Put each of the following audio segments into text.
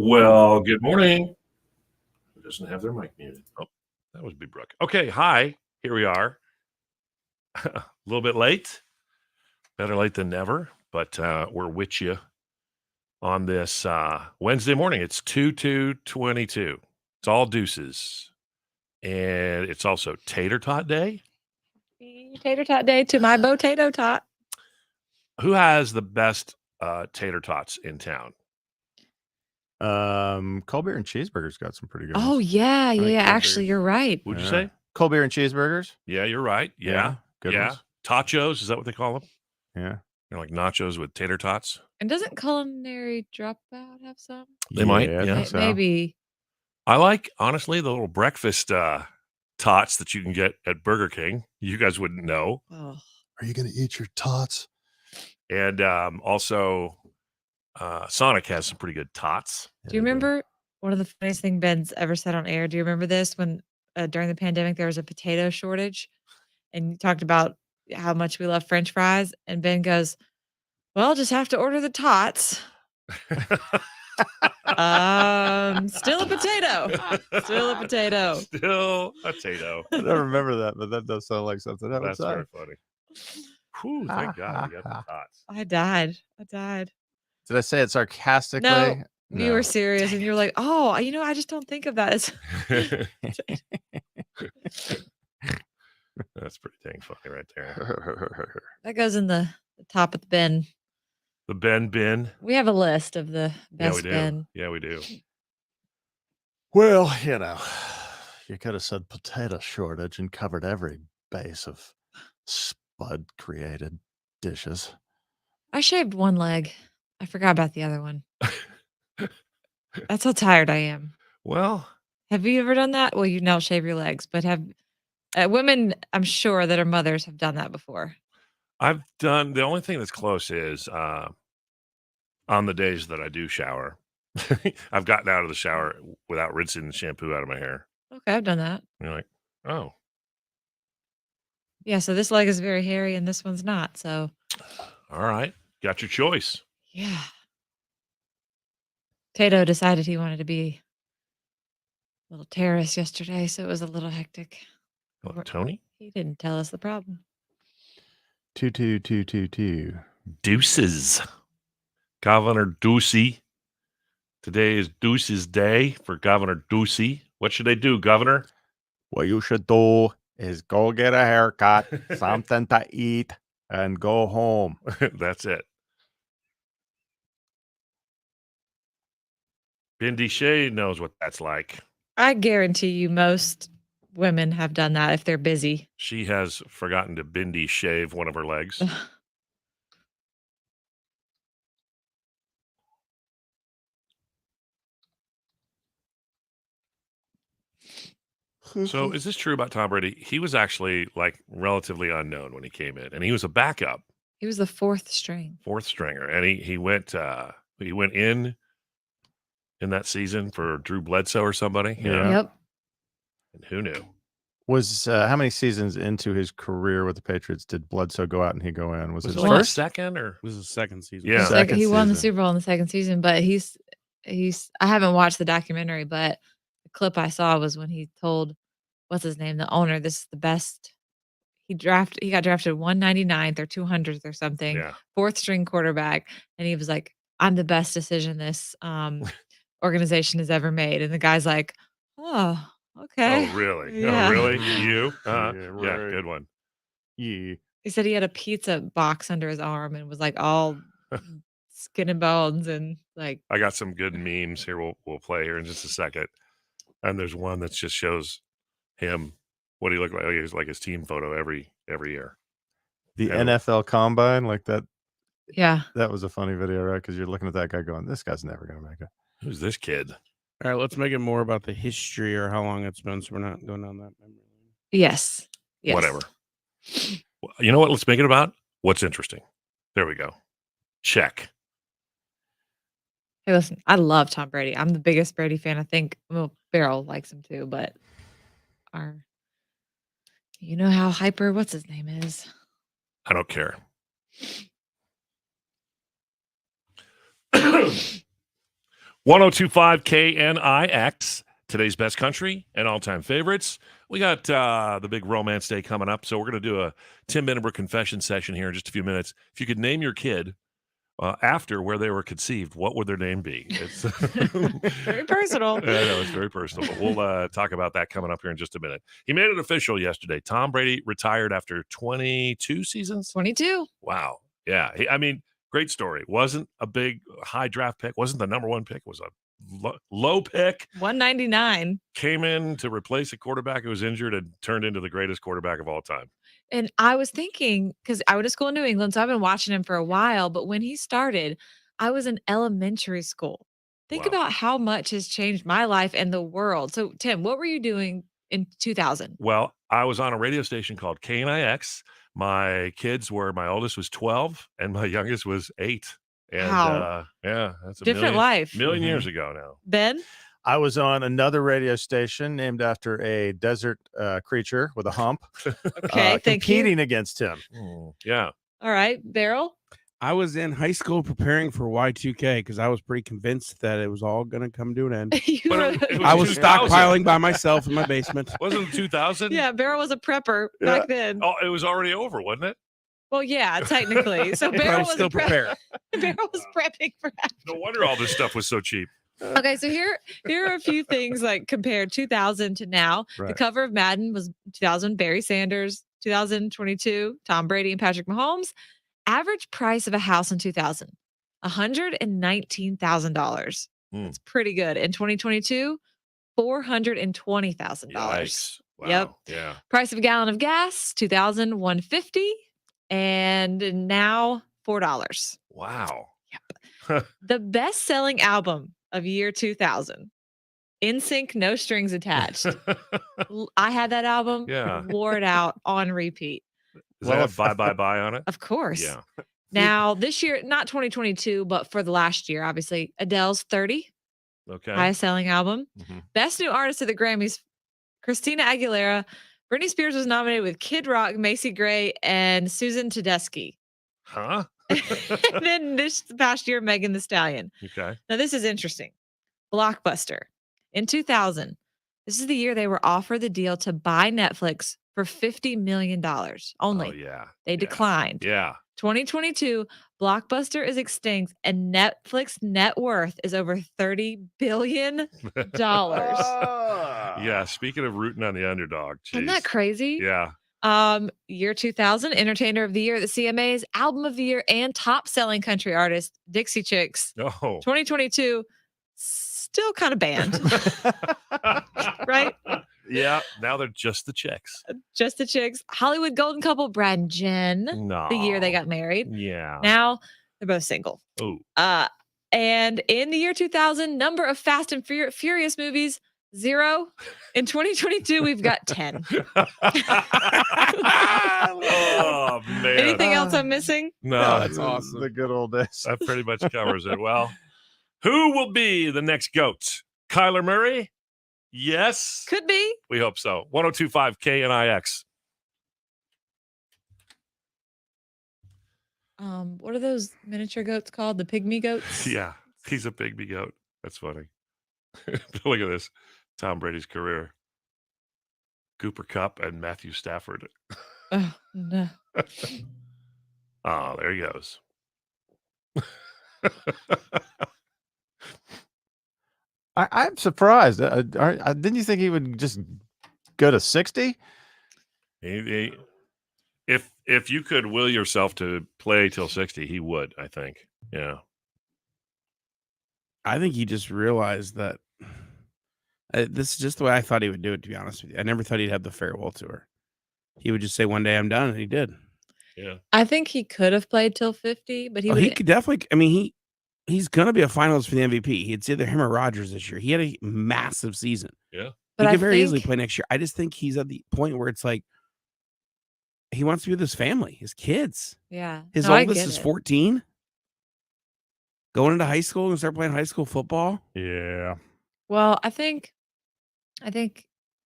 Well, good morning. Who doesn't have their mic muted? Oh, that was B. Brooke. Okay, hi. Here we are. A little bit late. Better late than never, but we're with you on this Wednesday morning. It's 2/2/22. It's all deuces. And it's also Tater Tot Day. Tater Tot Day to my Bo-tato tot. Who has the best tater tots in town? Cold beer and cheeseburgers got some pretty good Oh, ones. yeah. like Yeah. Cold Actually, Beer's. you're right. What'd you Yeah. say? Cold beer and cheeseburgers. Yeah, you're right. Yeah. Good ones. Tachos, is that what they call them? Yeah. They're like nachos with tater tots. And doesn't Culinary Dropout have some? They might, I yeah. think so. Maybe. I like, honestly, the little breakfast tots that you can get at Burger King. You guys wouldn't know. Oh. Are you going to eat your tots? And also, Sonic has some pretty good tots. Do you remember one of the funniest things Ben's ever said on air? Do you remember this when during the pandemic there was a potato shortage and you talked about how much we love French fries? And Ben goes, well, just have to order the tots. Still a potato. Still a potato. Still a potato. I don't remember that, but that does sound like something I would That's say. very funny. Whew, thank God we got the tots. I died. Did I say it sarcastically? No. You were serious and you're like, oh, I just don't think of that as That's pretty dang funny right there. that goes in the top of the bin. The Ben bin. We have a list of the best bin. Yeah, we do. Well, you could have said potato shortage and covered every base of Spud created dishes. I shaved one leg. I forgot about the other one. That's how tired I am. Well, have you ever done that? Well, you now shave your legs, but have women, I'm sure that are mothers have done that before. I've done, the only thing that's close is on the days that I do shower, I've gotten out of the shower without rinsing the shampoo out of my hair. Okay, I've done that. You're like, oh. Yeah, so this leg is very hairy and this one's not, so. All right, got your choice. Yeah. Tato decided he wanted to be a little terrorist yesterday, so it was a little hectic. Oh, Tony? He didn't tell us the problem. 2-2-2-2-2. Deuces. Governor Ducey. Today is Deuce's day for Governor Ducey. What should they do, Governor? What you should do is go get a haircut, something to eat, and go home. That's it. Bindi Shea knows what that's like. I guarantee you most women have done that if they're busy. She has forgotten to Bindi shave one of her legs. So is this true about Tom Brady? He was actually like relatively unknown when he came in, and he was a backup. He was the fourth stringer, and he went in that season for Drew Bledsoe or somebody. Yeah. Yep. And who knew? Was how many seasons into his career with the Patriots did Bledsoe go out and he go in? Was it like first? Second or was his second season? Yeah, he won the Super Bowl in the second season, but he's. I haven't watched the documentary, but the clip I saw was when he told, what's his name, the owner, this is the best. He got drafted 199th or 200th or something, fourth string quarterback, and he was like, "I'm the best decision this organization has ever made." And the guy's like, "Oh, okay." Oh, really? Yeah. Oh, really? You? Yeah, Yeah, right. good one. Yeah. He said he had a pizza box under his arm and was like all skin and bones and like. I got some good memes here. We'll play here in just a second. And there's one that just shows him what he looked like. He was like his team photo every year. The NFL Combine, like that. Yeah. That was a funny video, right? Because you're looking at that guy going, "This guy's never going to make it." Who's this kid? All right, let's make it more about the history or how long it's been, so we're not going down that memory lane. Yes. Whatever. You know what? Let's make it about what's interesting. There we go. Check. Hey, listen, I love Tom Brady. I'm the biggest Brady fan. I think, well, Beryl likes him too, but you know how hyper, what's his name is? I don't care. 1025 KNIX, today's best country and all-time favorites. We got the big romance day coming up, so we're going to do a Tim Benneber confession session here in just a few minutes. If you could name your kid after where they were conceived, what would their name be? It's Very personal. I know, it's very personal, but we'll talk about that coming up here in just a minute. He made it official yesterday. Tom Brady retired after 22 seasons. 22. Wow. Yeah. I mean, great story. Wasn't a big high draft pick. Wasn't the number one pick. Was a low pick. 199. Came in to replace a quarterback who was injured and turned into the greatest quarterback of all time. And I was thinking, because I went to school in New England, so I've been watching him for a while. But when he started, I was in elementary school. Think Wow. about how much has changed my life and the world. So, Tim, what were you doing in 2000? Well, I was on a radio station called KNIX. My oldest was 12 and my youngest was 8. And Wow. yeah, that's a Different life. million years ago now. Ben? I was on another radio station named after a desert creature with a hump. Okay, thank you. competing against him. Yeah. All right, Beryl? I was in high school preparing for Y2K because I was pretty convinced that it was all going to come to an end. You But were- it I was 2000. stockpiling by myself in my basement. Wasn't it 2000? yeah, Beryl was a prepper back then. Oh, it was already over, wasn't it? Well, yeah, technically. So But I Beryl was was still a prep- prepared. Beryl was prepping for after. No wonder all this stuff was so cheap. Okay, so here are a few things like compared 2000 to now. The Right. cover of Madden was 2000, Barry Sanders, 2022, Tom Brady and Patrick Mahomes. Average price of a house in 2000, $119,000. That's pretty good. In 2022, $420,000. Yikes. Wow. Yep. Yeah. Price of a gallon of gas, 2000, $1.50, and now $4. Wow. The best-selling album of year 2000, NSYNC, No Strings Attached. I had that album, Yeah. wore it out on repeat. Does that have bye bye bye on it? Of course. Yeah. Now, this year, not 2022, but for the last year, obviously, Adele's 30, Okay. highest selling album. Mhm. Best new artist at the Grammys, Christina Aguilera. Britney Spears was nominated with Kid Rock, Macy Gray, and Susan Tedeschi. Huh? And then this past year, Megan Thee Stallion. Okay. Now, this is interesting. Blockbuster. In 2000, this is the year they were offered the deal to buy Netflix for $50 million only. Oh, yeah. They Yeah. declined. Yeah. 2022, Blockbuster is extinct and Netflix net worth is over $30 billion. Yeah. Speaking of rooting on the underdog. Isn't that geez. crazy? Yeah. Year 2000, Entertainer of the Year, the CMAs, Album of the Year, and top selling country artist, Dixie Chicks. Oh. 2022, still kind of banned, right? Yeah. Now they're just the chicks. Just the Chicks. Hollywood Golden Couple, Brad and Jen, No. the year they got married. Yeah. Now they're both single. Oh. And in the year 2000, number of Fast and Furious movies, 0. In 2022, we've got 10. Oh, man. Anything else I'm missing? No, that's awesome. The good old days. that pretty much covers it. Well, who will be the next GOAT? Kyler Murray? Yes. Could be. We hope so. 1025 KNIX. What are those miniature goats called? The pygmy goats? Yeah. He's a pygmy goat. That's funny. Look at this. Tom Brady's career. Cooper Kupp and Matthew Stafford. Oh, no. Oh, there he goes. I'm surprised. Didn't you think he would just go to 60? If you could will yourself to play till 60, he would, I think. Yeah. I think he just realized that this is just the way I thought he would do it, to be honest with you. I never thought he'd have the farewell tour. He would just say, one day I'm done, and he did. Yeah. I think he could have played till 50, but he Oh, would. he could definitely. I mean, he's going to be a finalist for the MVP. It's either him or Rodgers this year. He had a massive season. Yeah. But He I could very easily think- play next year. I just think he's at the point where it's like he wants to be with his family, his kids. Yeah. His No, I oldest get is it. 14. Going into high school and start playing high school football. Yeah. Well, I think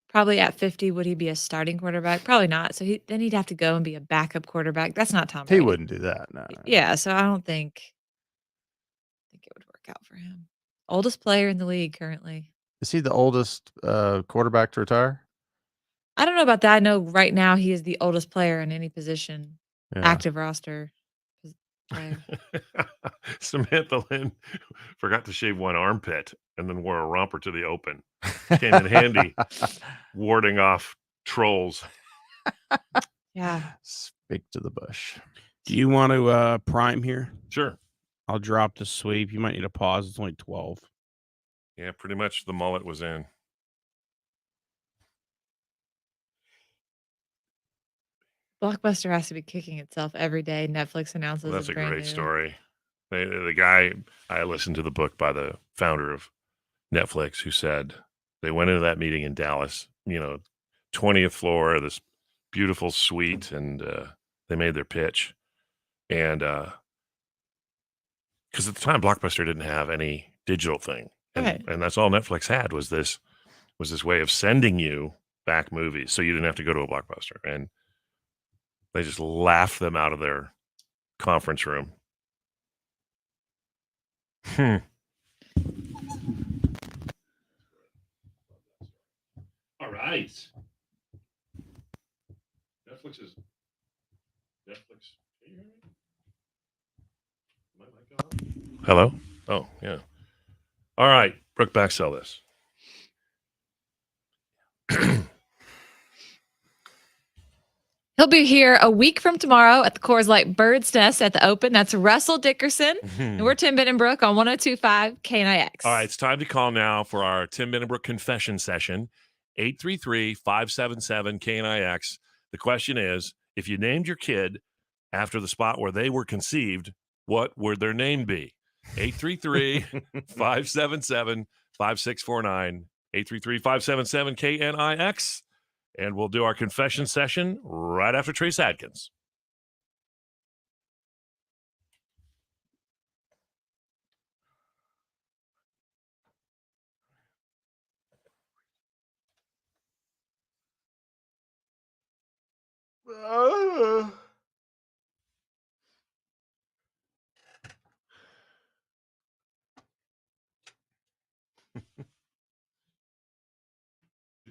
probably at 50, would he be a starting quarterback? Probably not. So then he'd have to go and be a backup quarterback. That's not Tom He Brady. wouldn't do that. No. Yeah. So I don't think it would work out for him. Oldest player in the league currently. Is he the oldest quarterback to retire? I don't know about that. I know right now he is the oldest player in any position, Yeah. active roster player. Samantha Lynn forgot to shave one armpit and then wore a romper to the open. Came in handy, warding off trolls. Yeah. Speak to the bush. Do you want to prime here? Sure. I'll drop the sweep. You might need a pause. It's only 12. Yeah, pretty much the mullet was in. Blockbuster has to be kicking itself every day. Netflix announces Well, that's it's a brand great new. story. The guy, I listened to the book by the founder of Netflix who said they went into that meeting in Dallas, 20th floor of this beautiful suite, and they made their pitch. And because at the time, Blockbuster didn't have any digital thing. And, Right. and that's all Netflix had was this way of sending you back movies. So you didn't have to go to a Blockbuster. And they just laughed them out of their conference room. All right. Netflix. Can you hear me? Am I mic on? Hello? Oh, yeah. All right. Brooke, back sell this. He'll be here a week from tomorrow at the Coors Light Bird's Nest at the Open. That's Russell Dickerson. And we're Tim Benenbrook on 102.5 KNIX. All right, it's time to call now for our Tim Benenbrook confession session, 833-577-KNIX. The question is, if you named your kid after the spot where they were conceived, what would their name be? 833-577-5649, 833-577-KNIX. And we'll do our confession session right after Trace Adkins.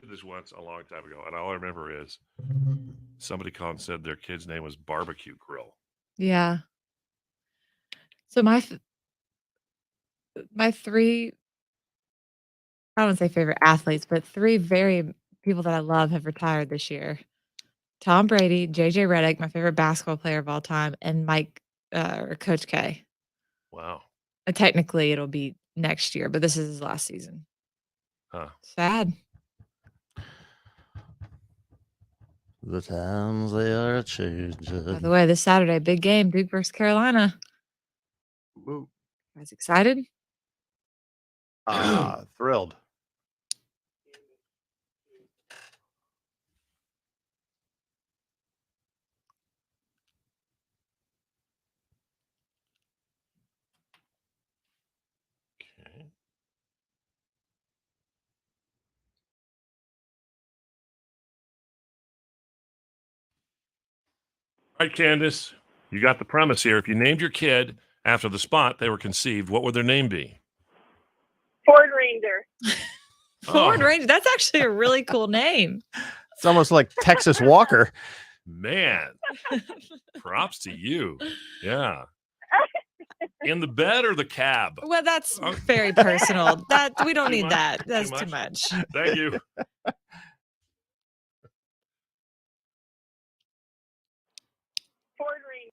Did this once a long time ago, and all I remember is somebody called and said their kid's name was Barbecue Grill. Yeah. So my three, I don't want to say favorite athletes, but three very people that I love have retired this year. Tom Brady, JJ Redick, my favorite basketball player of all time, and Mike or Coach K. Wow. Technically, it'll be next year, but this is his last season. Huh. Sad. The times they are By changing. the way, this Saturday, big game, Duke versus Carolina. Woo. Guys excited? Thrilled. Okay. All right, Candace, you got the premise here. If you named your kid after the spot they were conceived, what would their name be? Ford Ranger. Ford Oh. Ranger. That's actually a really cool name. It's almost like Texas Walker. Man, props to you. Yeah. In the bed or the cab? Well, that's Oh. very personal. That we don't Too need much? that. Too That's much? too much. Thank you. Ford Ranger.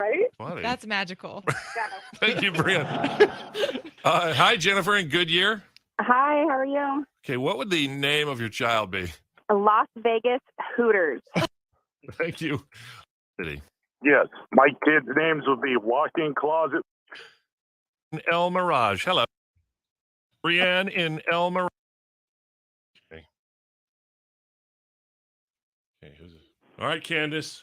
Right? Funny. That's magical. Yeah. Thank you, Brian. Hi, Jennifer in Goodyear. Hi, how are you? Okay, what would the name of your child be? Las Vegas Hooters. Thank you. City. Yes, my kids' names would be walk-in closet. El Mirage. Hello. Brienne in El Mirage. Okay. Okay, who's this? All right, Candace.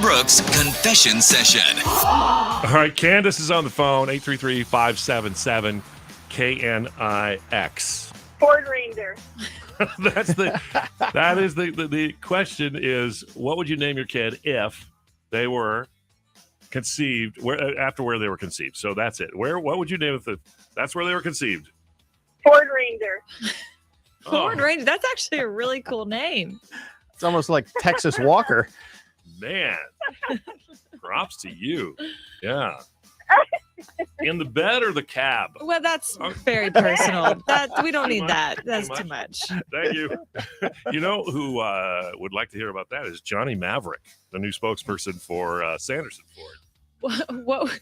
Brooks Confession Session. All right, Candace is on the phone. 833-577-KNIX. Ford Ranger. That is the question is, what would you name your kid if they were conceived after where they were conceived? So that's it. What would you name it? That's where they were conceived. Ford Ranger. Ford Oh, Ranger. That's actually a really cool name. It's almost like Texas Walker. man. Props to you. Yeah. In the bed or the cab? Well, that's Oh. very personal. That we don't Too need much? that. That's Too too much. Thank you. You know who would like to hear about that is Johnny Maverick, the new spokesperson for Sanderson Ford. What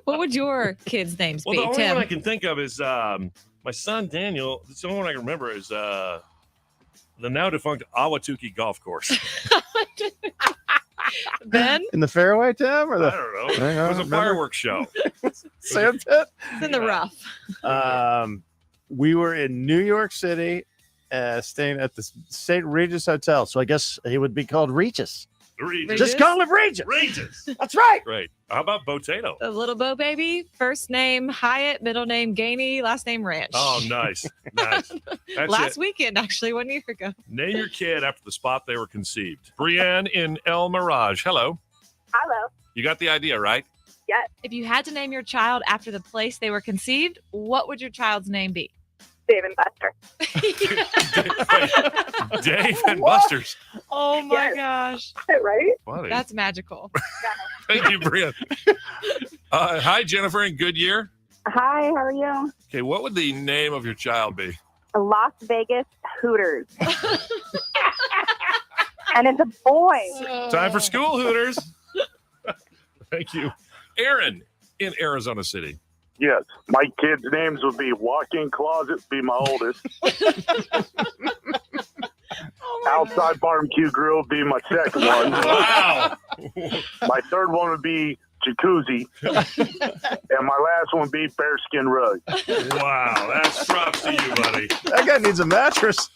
would your kids' names Well, be, the only Tim? one I can think of is my son Daniel. The only one I can remember is the now defunct Awatuki Golf Course. Ben? In the fairway, Tim? Or I the don't know. I It was a remember. fireworks show. sand pit? It's in the Yeah. rough. We were in New York City, staying at the St. Regis Hotel. So I guess he would be called Regis. Regis. Just call him Regis. Regis. That's right. Great. How about Botato? The little Bo baby. First name Hyatt, middle name Gainey, last name Ranch. Oh, nice. Nice. That's Last it. weekend, actually, 1 year ago. Name your kid after the spot they were conceived. Brienne in El Mirage. Hello. Hello. You got the idea, right? If you had to name your child after the place they were conceived, what would your child's name be? Dave and Buster. Dave and Buster's. Oh my Yes. gosh. Right? Funny. That's magical. Thank you, Brienne. Hi, Jennifer in Goodyear. Hi, how are you? Okay, what would the name of your child be? Las Vegas Hooters. And it's a boy. Time for school, Hooters. Thank you. Aaron in Arizona City. Yes, my kids' names would be walk-in closet, be my oldest. Outside barbecue grill be my second one. Wow. My third one would be jacuzzi, and my last one would be bearskin rug. Wow. That's props to you, buddy. That guy needs a mattress.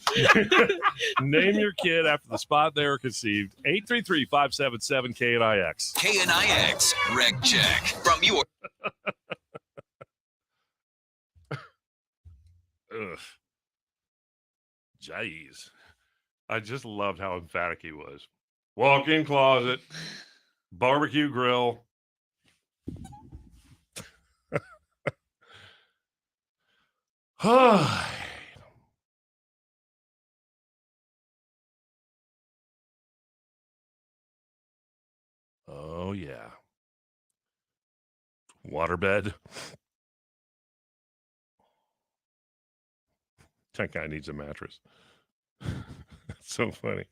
Name your kid after the spot they were conceived. 833-577-KNIX. KNIX Rec Check from your Ugh. Jeez. I just loved how emphatic he was. Walk-in closet, barbecue grill. Oh, yeah. Waterbed. That guy needs a mattress. That's so funny.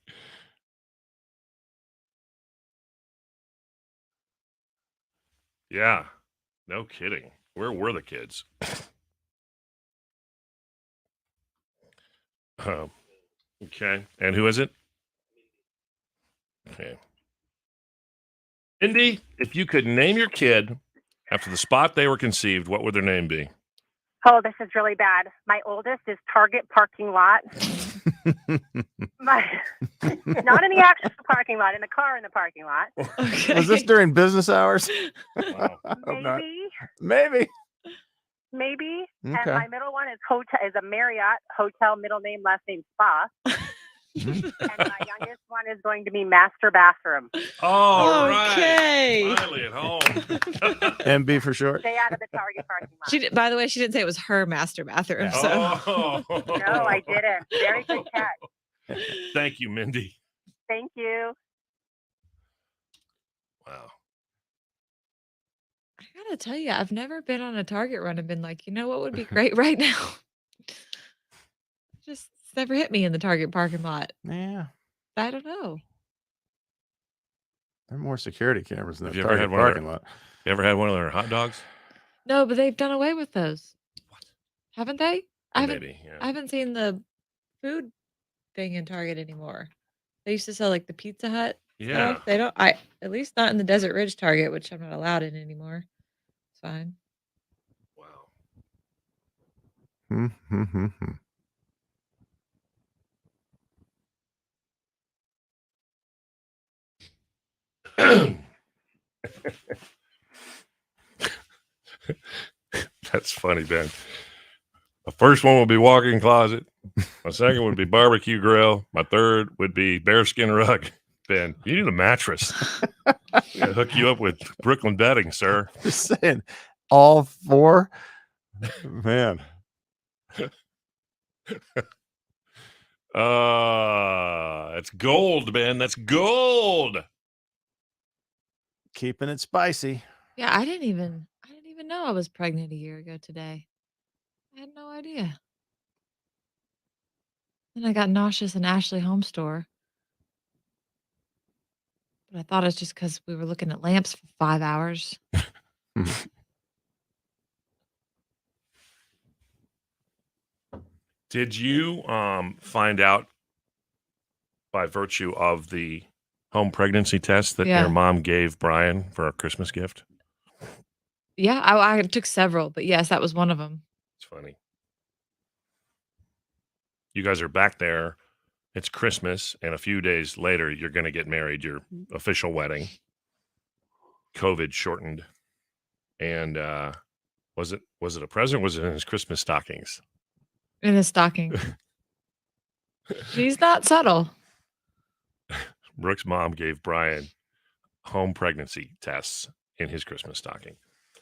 Yeah, no kidding. Where were the kids? Okay. And who is it? Okay. Indy, if you could name your kid after the spot they were conceived, what would their name be? Oh, this is really bad. My oldest is Target parking lot. Not in the actual parking lot, in the car in the parking lot. Okay. Was this during business hours? Wow. Hope not. Maybe. Maybe. And Okay. my middle one is a Marriott hotel, middle name, last name Spa. And my youngest one is going to be Master Bathroom. All right. Okay. Finally at home. MB for short. Stay out of the Target parking lot. She did, by the way, she didn't say it was her master bathroom. So Oh. No, I didn't. Very good catch. Thank you, Mindy. Thank you. tell you, I've never been on a Target run and been like, you know what would be great right now? Just it's never hit me in the Target parking lot. Yeah, I don't know. there are more security cameras in Have the you ever had Target one of their- parking lot. You ever had one of their hot dogs? No, but they've done away with those. What? Haven't they? I haven't Maybe. Yeah. I haven't seen the food thing in Target anymore. They used to sell like the Pizza Hut Yeah. stuff. They don't at least not in the Desert Ridge Target, which I'm not allowed in anymore. It's fine. Wow. That's funny, Ben. The first one would be walk-in closet. My second would be barbecue grill. My third would be bearskin rug. Ben, you need a mattress. Gotta hook you up with Brooklyn bedding, sir. Just saying, all 4, man. It's gold, Ben. That's gold. Keeping it spicy. Yeah, I didn't even know I was pregnant a year ago today. I had no idea. Then I got nauseous in Ashley Home Store. But I thought it's just because we were looking at lamps for 5 hours. Did you find out by virtue of the home pregnancy test that Yeah. your mom gave Brian for a Christmas gift? Yeah, I took several, but yes, that was one of them. It's funny. You guys are back there. It's Christmas, and a few days later, you're going to get married, your official wedding. COVID shortened. And was it a present? Or was it in his Christmas stockings? In his stocking. She's not subtle. Brooke's mom gave Brian home pregnancy tests in his Christmas stocking.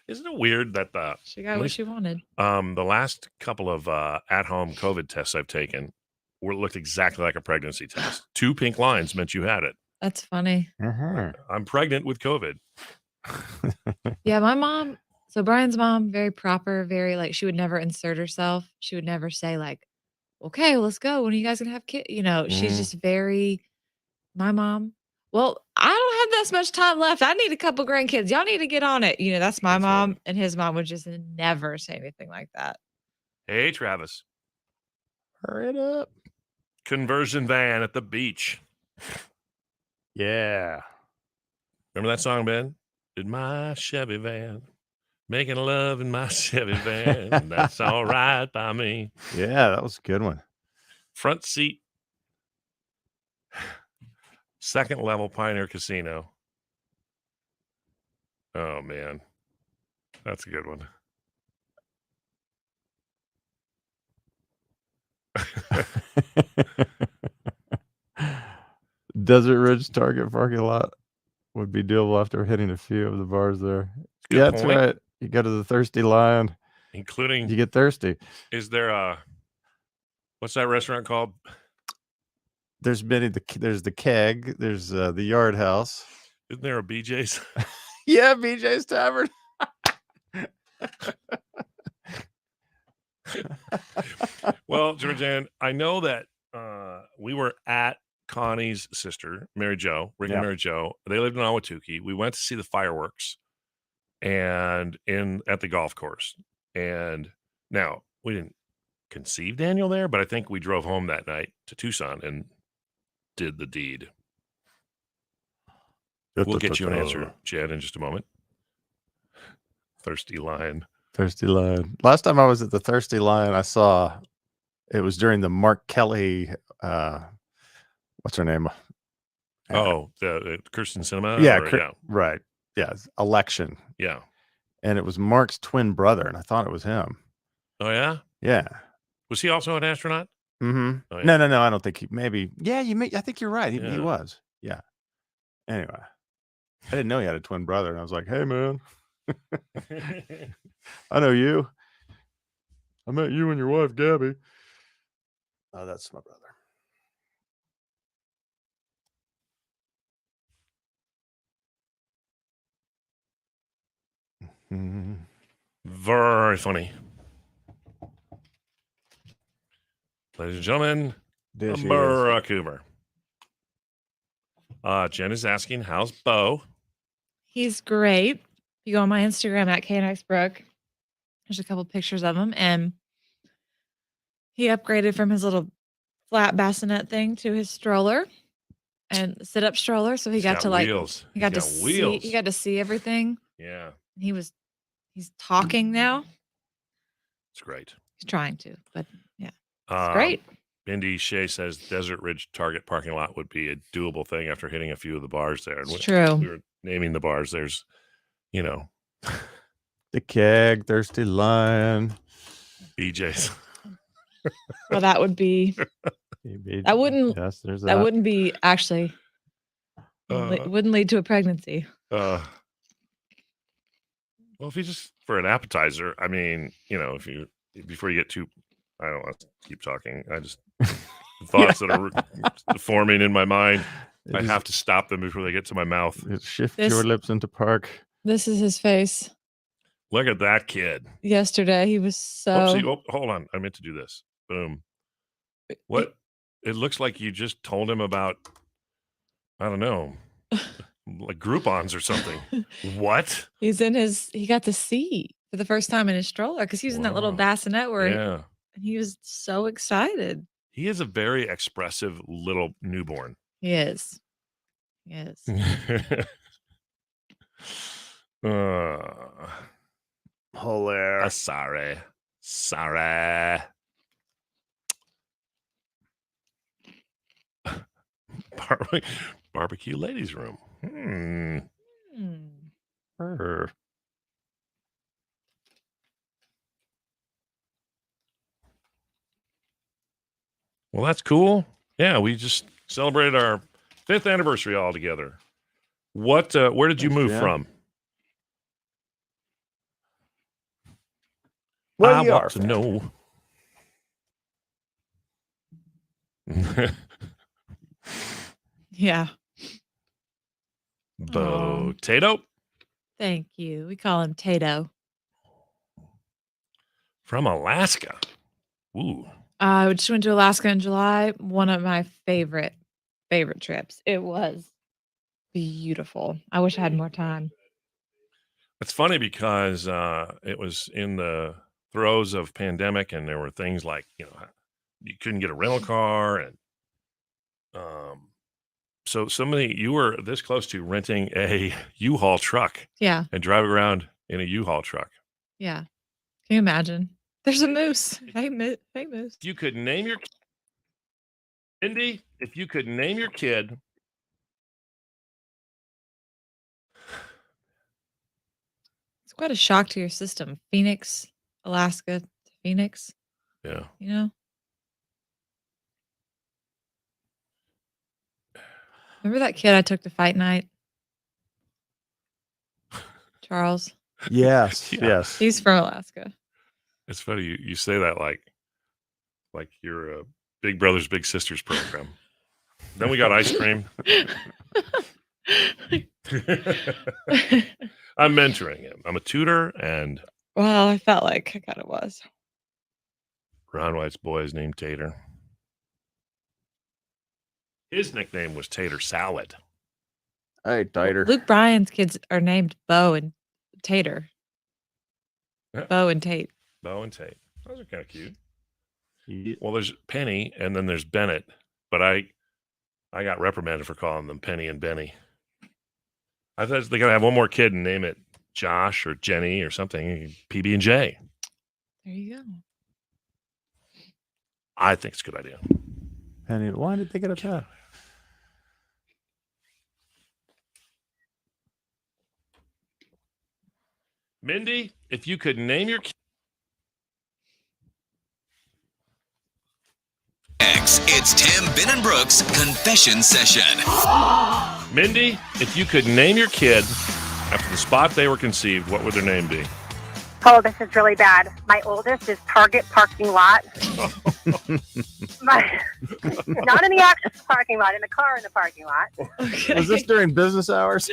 Isn't it weird that She got what she wanted. the last couple of at-home COVID tests I've taken looked exactly like a pregnancy test. 2 pink lines meant you had it. That's funny. I'm pregnant with COVID. Yeah, my mom, so Brian's mom, very proper, very like she would never insert herself. She would never say like, okay, well, let's go. When are you guys gonna have kids? She's just very my mom. Well, I don't have this much time left. I need a couple grandkids. Y'all need to get on it. That's my That's mom. funny. And his mom would just never say anything like that. Hey, Travis. Hurry it up. Conversion van at the beach. Yeah. Remember that song, Ben? In my Chevy van. Making love in my Chevy van. That's all right by me. Yeah, that was a good one. Front seat. Second level Pioneer Casino. Oh, man. That's a good one. Desert Ridge Target parking lot would be doable after hitting a few of the bars there. Good Yeah, that's point. right. You go to the Thirsty Lion, Including, you get thirsty. is there what's that restaurant called? There's there's the Keg, there's the Yard House. Isn't there a BJ's? Yeah, BJ's Tavern. Well, Georgianne, I know that we were at Connie's sister, Mary Jo, Rick Yeah. and Mary Jo. They lived in Ahwatukee. We went to see the fireworks and at the golf course. And now we didn't conceive Daniel there, but I think we drove home that night to Tucson and did the deed. We'll get you an answer, Jed, in just a moment. Thirsty Lion. Thirsty Lion. Last time I was at the Thirsty Lion, I saw it was during the Mark Kelly what's her name? Oh, the Kirsten Cinema? Yeah, yeah. right. Yeah, election. Yeah. And it was Mark's twin brother, and I thought it was him. Oh, yeah? Yeah. Was he also an astronaut? Mm-hmm. Oh, yeah. No. I don't think he. Maybe. Yeah, I think you're right. He Yeah. was. Yeah. Anyway, I didn't know he had a twin brother, and I was like, "Hey, man, I know you. I met you and your wife, Gabby." Oh, that's my brother. Very funny. Ladies and gentlemen, There she is. Barack Hoover. Jen is asking, how's Bo? He's great. If you go on my Instagram at KNXBrook, there's a couple pictures of him, and he upgraded from his little flat bassinet thing to his stroller and sit-up stroller. So he He's got to like wheels. he got to He's got see wheels. he got to see everything. Yeah, He's talking now. it's great. He's trying to, but yeah, it's Um, great. Indy Shea says Desert Ridge Target parking lot would be a doable thing after hitting a few of the bars there. And It's true. we were naming the bars. There's, The Keg, Thirsty Lion. BJ's. Well, that would be That wouldn't- Yes, there's that wouldn't be actually wouldn't lead to a pregnancy. Well, if you just for an appetizer, I mean, if you before you get too, I don't want to keep talking. I just thoughts that are forming in my mind. I have to stop them before they get to my mouth. Shift This- your lips into park. This is his face. Look at that kid. Yesterday, he was so. Oopsie, hold on. I meant to do this. Boom. What? It looks like you just told him about, I don't know, like Groupons or something. What? He got to see for the first time in his stroller because he was in that little Wow. bassinet where Yeah. he was so excited. He is a very expressive little newborn. He is. He is. Hilarious. Sorry. Barbecue ladies room. Hmm. Well, that's cool. Yeah, we just celebrated our 5th anniversary all together. Where did you Thanks, move Jen. from? Well, I you want are to family. know. Yeah. Potato Thank you. We call him Tato. from Alaska. Ooh. I just went to Alaska in July. One of my favorite trips. It was beautiful. I wish I had more time. It's funny because it was in the throes of pandemic, and there were things like you couldn't get a rental car, and so you were this close to renting a U-Haul truck Yeah. and driving around in a U-Haul truck. Yeah. Can you imagine? There's a moose. Hey, moose. If you could name your Indy, if you could name your kid, It's quite a shock to your system. Phoenix, Alaska to Phoenix, yeah. you know? Remember that kid I took to fight night? Charles. Yes, Yeah. yes. He's from Alaska. It's funny you say that like you're a Big Brothers Big Sisters program. Then we got ice cream. I'm mentoring him. I'm a tutor, and Well, I felt like I kind of was. Ron White's boy is named Tater. His nickname was Tater Salad. Hey, Tater. Luke Bryan's kids are named Bo and Tater. Yeah. Bo and Tate. Bo and Tate. Those are kind of cute. Yeah. Well, there's Penny, and then there's Bennett. But I got reprimanded for calling them Penny and Benny. I thought they got to have one more kid and name it Josh or Jenny or something. PB and J. There you go. I think it's a good idea. Penny, why did they get a pet? Mindy, if you could name your kid. It's Tim, Ben, and Brooks Confession Session. Mindy, if you could name your kid after the spot they were conceived, what would their name be? Oh, this is really bad. My oldest is Target parking lot. Not in the actual parking lot, in the car in the parking lot. Okay. Was this during business hours?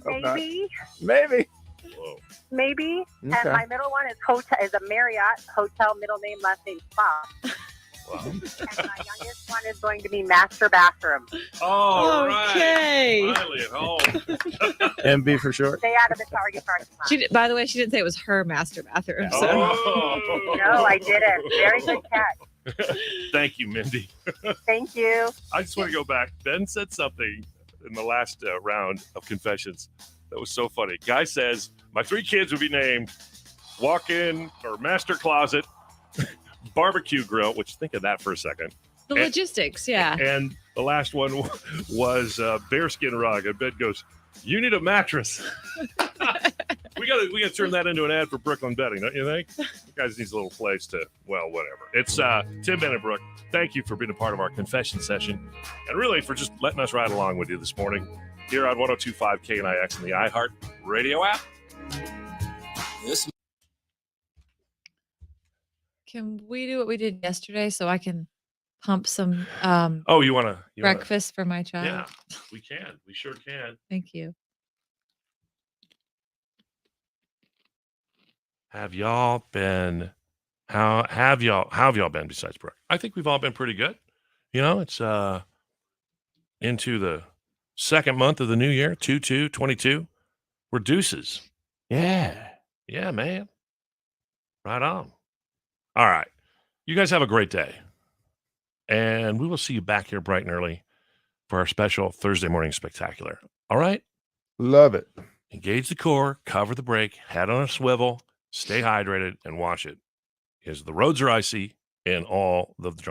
Maybe. Maybe. Whoa. maybe. Okay. And my middle one is a Marriott hotel, middle name, last name Spa. Wow. And my youngest one is going to be master bathroom. All right. Okay. Finally at home. MB for short. Stay out of the Target parking lot. By the way, she didn't say it was her master bathroom. So Oh. No, I didn't. Very good catch. Thank you, Mindy. Thank you. I just want to go back. Ben said something in the last round of confessions that was so funny. Guy says, my 3 kids would be named walk-in or master closet, barbecue grill, which think of that for a second. the And- logistics, yeah. And the last one was bearskin rug. And Ben goes, you need a mattress. we gotta turn that into an ad for Brooklyn Bedding, don't you think? You guys needs a little place to, well, whatever. It's Tim Brooke. Thank you for being a part of our confession session, and really for just letting us ride along with you this morning here on 102.5 KNIX and the iHeart Radio app. This Can we do what we did yesterday so I can pump some Oh, you want to? breakfast for my child? Yeah, we can. We sure can. Thank you. Have y'all been? How have y'all been besides Brooke? I think we've all been pretty good. You know, it's into the second month of the new year, 2/2/22. We're deuces. Yeah. Yeah, man. Right on. All right. You guys have a great day. And we will see you back here bright and early for our special Thursday morning spectacular. All right? Love it. Engage the core, cover the brake, head on a swivel, stay hydrated, and watch it. Because the roads are icy in all of the